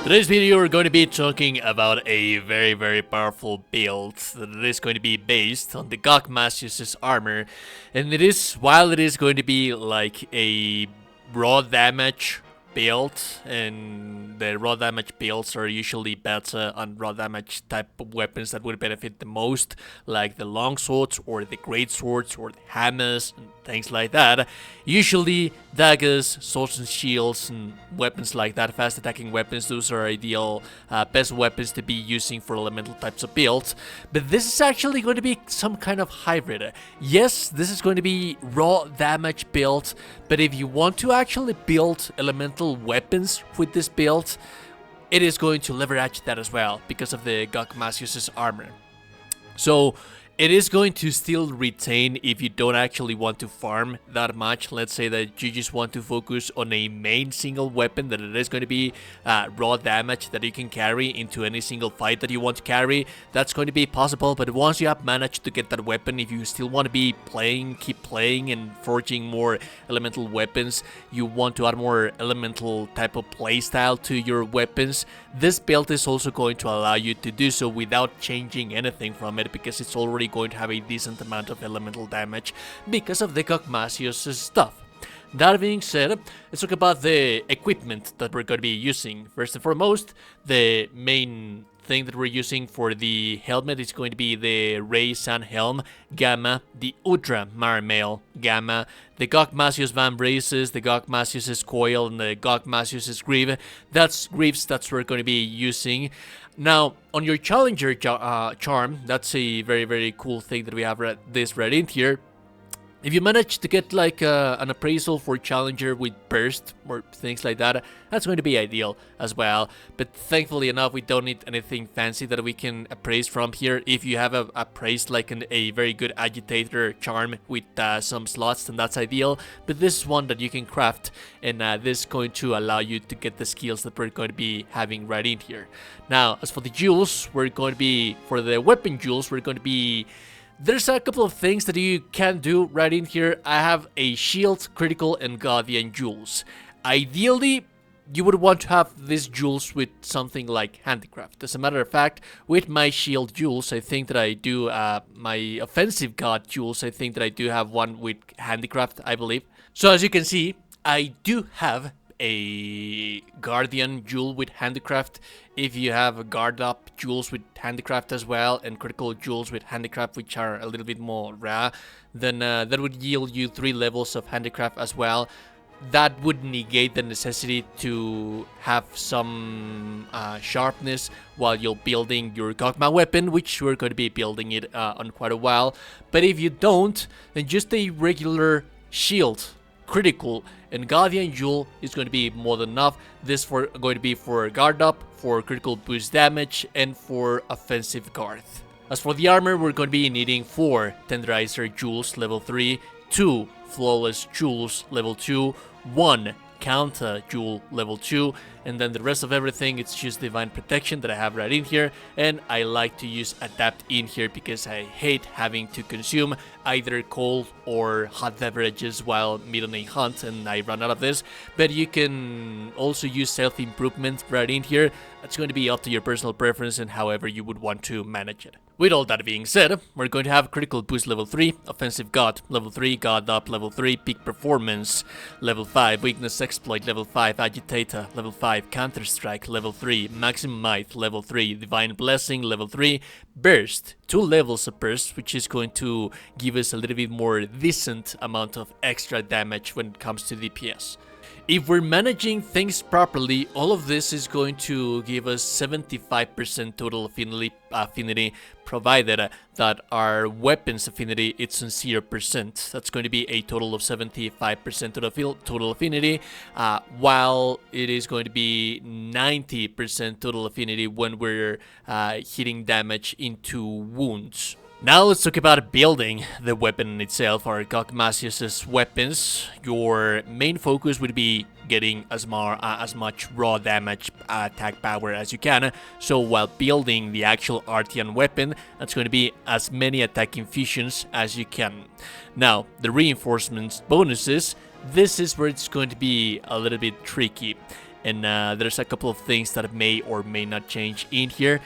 Today's video we're going to be talking about a very powerful build that is going to be based on the Gogmazios' armor, and while it is going to be like a raw damage build, and the raw damage builds are usually better on raw damage type of weapons that would benefit the most, like the longswords or the great swords or the hammers and things like that. Usually daggers, swords and shields and weapons like that, fast attacking weapons, those are ideal best weapons to be using for elemental types of builds. But this is actually going to be some kind of hybrid. Yes, this is going to be raw damage build, but if you want to actually build elemental weapons with this build, it is going to leverage that as well because of the Gogmazios' armor. So it is going to still retain if you don't actually want to farm that much. Let's say that you just want to focus on a main single weapon, that it is going to be raw damage that you can carry into any single fight that you want to carry. That's going to be possible, but once you have managed to get that weapon, if you still want to be playing, keep playing and forging more elemental weapons, you want to add more elemental type of playstyle to your weapons, this build is also going to allow you to do so without changing anything from it, because it's already going to have a decent amount of elemental damage because of the Gogmazios stuff. That being said, let's talk about the equipment that we're going to be using. First and foremost, the main thing that we're using for the helmet is going to be the Ray Sun Helm Gamma, the Ultra Marmail Gamma, the Gogmazios Van Braces, the Gogmazios Coil, and the Gogmazios Greave. That's greaves that we're going to be using. Now, on your Challenger charm, that's a very cool thing that we have this right in here. If you manage to get like an appraisal for Challenger with burst or things like that, that's going to be ideal as well. But thankfully enough, we don't need anything fancy that we can appraise from here. If you have appraised like a very good agitator charm with some slots, then that's ideal. But this is one that you can craft, and this is going to allow you to get the skills that we're going to be having right in here. Now, as for the jewels, for the weapon jewels, we're going to be... There's a couple of things that you can do right in here. I have a shield, critical, and guardian jewels. Ideally, you would want to have these jewels with something like handicraft. As a matter of fact, with my shield jewels, I think that I do, my offensive guard jewels, I think that I do have one with handicraft, I believe. So as you can see, I do have a guardian jewel with handicraft. If you have a guard up jewels with handicraft as well, and critical jewels with handicraft, which are a little bit more rare, then that would yield you 3 levels of handicraft as well. That would negate the necessity to have some sharpness while you're building your Gogma weapon, which we're going to be building it on quite a while. But if you don't, then just a regular shield, critical, and guardian jewel is going to be more than enough. This going to be for guard up, for critical boost damage, and for offensive guard. As for the armor, we're going to be needing 4 tenderizer jewels level 3, 2 flawless jewels level 2, 1 counter jewel level 2, and then the rest of everything, it's just divine protection that I have right in here. And I like to use adapt in here because I hate having to consume either cold or hot beverages while mid on a hunt, and I run out of this. But you can also use self improvement right in here. It's going to be up to your personal preference and however you would want to manage it. With all that being said, we're going to have critical boost level 3, offensive guard level 3, guard up level 3, peak performance level 5, weakness exploit level 5, agitator level 5, counter strike level 3, maximum might level 3, divine blessing level 3, burst, 2 levels of burst, which is going to give us a little bit more decent amount of extra damage when it comes to DPS. If we're managing things properly, all of this is going to give us 75% total affinity, provided that our weapons affinity it's on 0%. That's going to be a total of 75% total affinity, while it is going to be 90% total affinity when we're hitting damage into wounds. Now let's talk about building the weapon itself, our Gogmazios' weapons. Your main focus would be getting as much raw damage attack power as you can. So while building the actual Artian weapon, that's going to be as many attack infusions as you can. Now, the reinforcement bonuses, this is where it's going to be a little bit tricky. and there's a couple of things that may or may not change in here.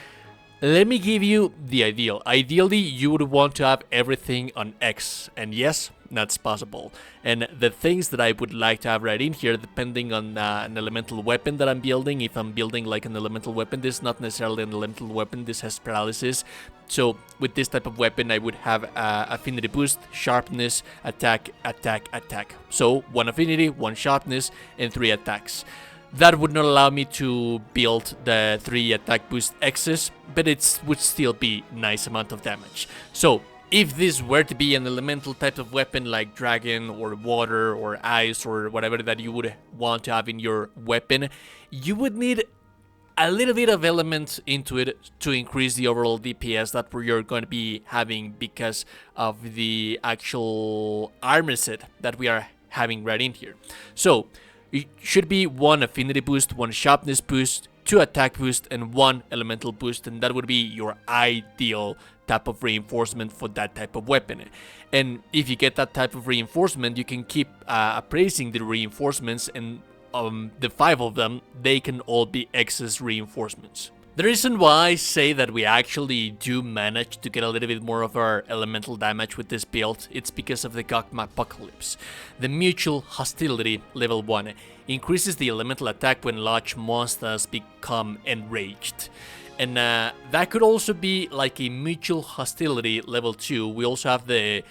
Let me give you the ideal. Ideally, you would want to have everything on X, and yes, that's possible. And the things that I would like to have right in here, depending on an elemental weapon that I'm building, if I'm building like an elemental weapon, this is not necessarily an elemental weapon, this has paralysis. So with this type of weapon, I would have affinity boost, sharpness, attack, attack, attack. So 1 affinity, 1 sharpness, and 3 attacks. That would not allow me to build the 3 attack boost X's, but it would still be nice amount of damage. So if this were to be an elemental type of weapon like dragon or water or ice or whatever that you would want to have in your weapon, you would need a little bit of elements into it to increase the overall DPS that you're going to be having because of the actual armor set that we are having right in here. So it should be 1 affinity boost, 1 sharpness boost, 2 attack boost, and 1 elemental boost, and that would be your ideal type of reinforcement for that type of weapon. And if you get that type of reinforcement, you can keep appraising the reinforcements, and the 5 of them, they can all be excess reinforcements. The reason why I say that we actually do manage to get a little bit more of our elemental damage with this build, it's because of the Gogmazios. The mutual hostility level 1 increases the elemental attack when large monsters become enraged. And that could also be like a mutual hostility level 2. We also have the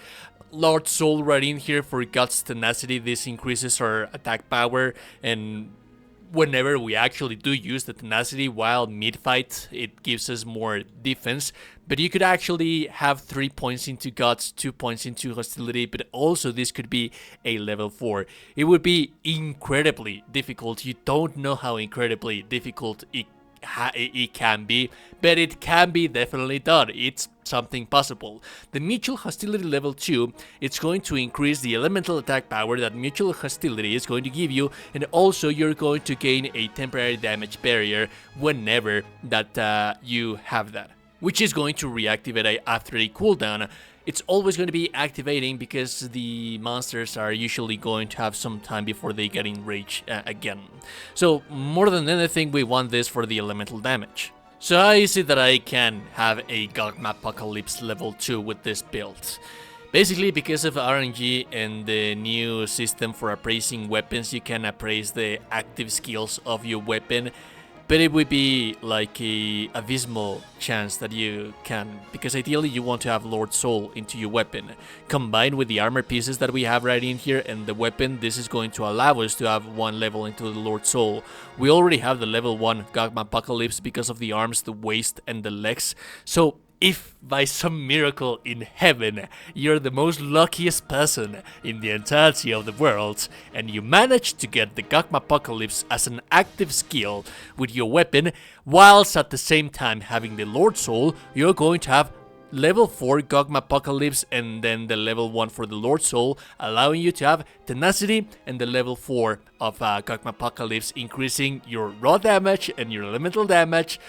Lord Soul right in here for Guts Tenacity. This increases our attack power, and whenever we actually do use the tenacity while mid-fight, it gives us more defense. But you could actually have 3 points into guts, 2 points into hostility, but also this could be a level 4. It would be incredibly difficult. You don't know how incredibly difficult it can be, but it can be definitely done. It's something possible. The mutual hostility level 2, it's going to increase the elemental attack power that mutual hostility is going to give you, and also you're going to gain a temporary damage barrier whenever that you have that, which is going to reactivate after a cooldown. It's always going to be activating because the monsters are usually going to have some time before they get enraged again. So more than anything, we want this for the elemental damage. So how is it that I can have a Gogmazios level 2 with this build? Basically, because of RNG and the new system for appraising weapons, you can appraise the active skills of your weapon. But it would be like a abysmal chance that you can, because ideally you want to have Lord Soul into your weapon. Combined with the armor pieces that we have right in here and the weapon, this is going to allow us to have 1 level into the Lord Soul. We already have the level 1 Gogmazios because of the arms, the waist, and the legs. So if by some miracle in heaven you're the most luckiest person in the entirety of the world and you manage to get the Gogmazios as an active skill with your weapon, whilst at the same time having the Lord Soul, you're going to have level 4 Gogmazios and then the level 1 for the Lord Soul, allowing you to have tenacity and the level 4 of Gogmazios, increasing your raw damage and your elemental damage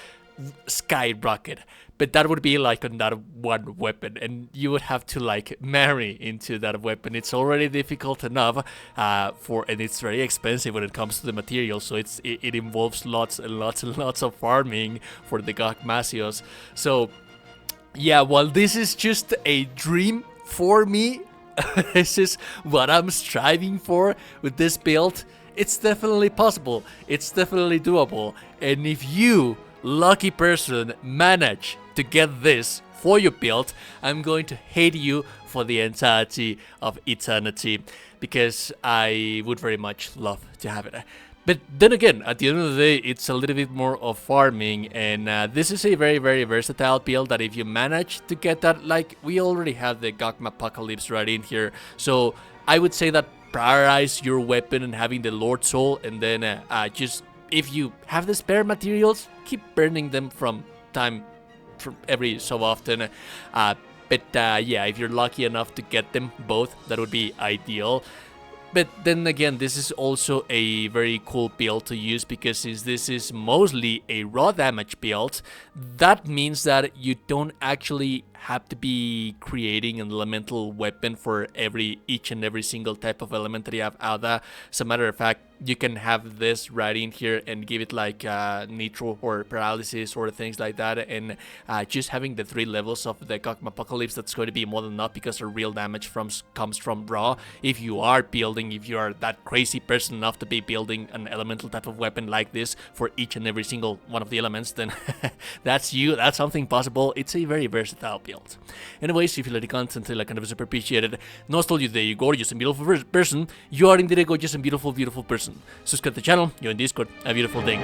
skyrocket. But that would be like on that 1 weapon, and you would have to like marry into that weapon. It's already difficult enough and it's very expensive when it comes to the materials, so it involves lots and lots and lots of farming for the Gogmazios. So yeah, while this is just a dream for me, this is what I'm striving for with this build, it's definitely possible, it's definitely doable. And if you, lucky person, manage to get this for your build, I'm going to hate you for the entirety of eternity, because I would very much love to have it. But then again, at the end of the day, it's a little bit more of farming, and this is a very, very versatile build that if you manage to get that, like, we already have the Gogmazios right in here, so I would say that prioritize your weapon and having the Lord Soul, and then just, if you have the spare materials, keep burning them from every so often. But yeah, if you're lucky enough to get them both, that would be ideal. But then again, this is also a very cool build to use, because since this is mostly a raw damage build, that means that you don't actually have to be creating an elemental weapon for each and every single type of element that you have out there. As a matter of fact, you can have this right in here and give it like nitro or paralysis or things like that, and just having the 3 levels of the Gogmapocalypse, that's going to be more than enough, because the real damage comes from raw. If you are that crazy person enough to be building an elemental type of weapon like this for each and every single one of the elements, then that's something possible. It's a very versatile build. Anyways, if you like the content, I kind of super appreciate it. Nostalgia, there you go, you're just a beautiful person. You are indeed a gorgeous and beautiful person. Subscribe to the channel, you're in Discord. Have a beautiful day.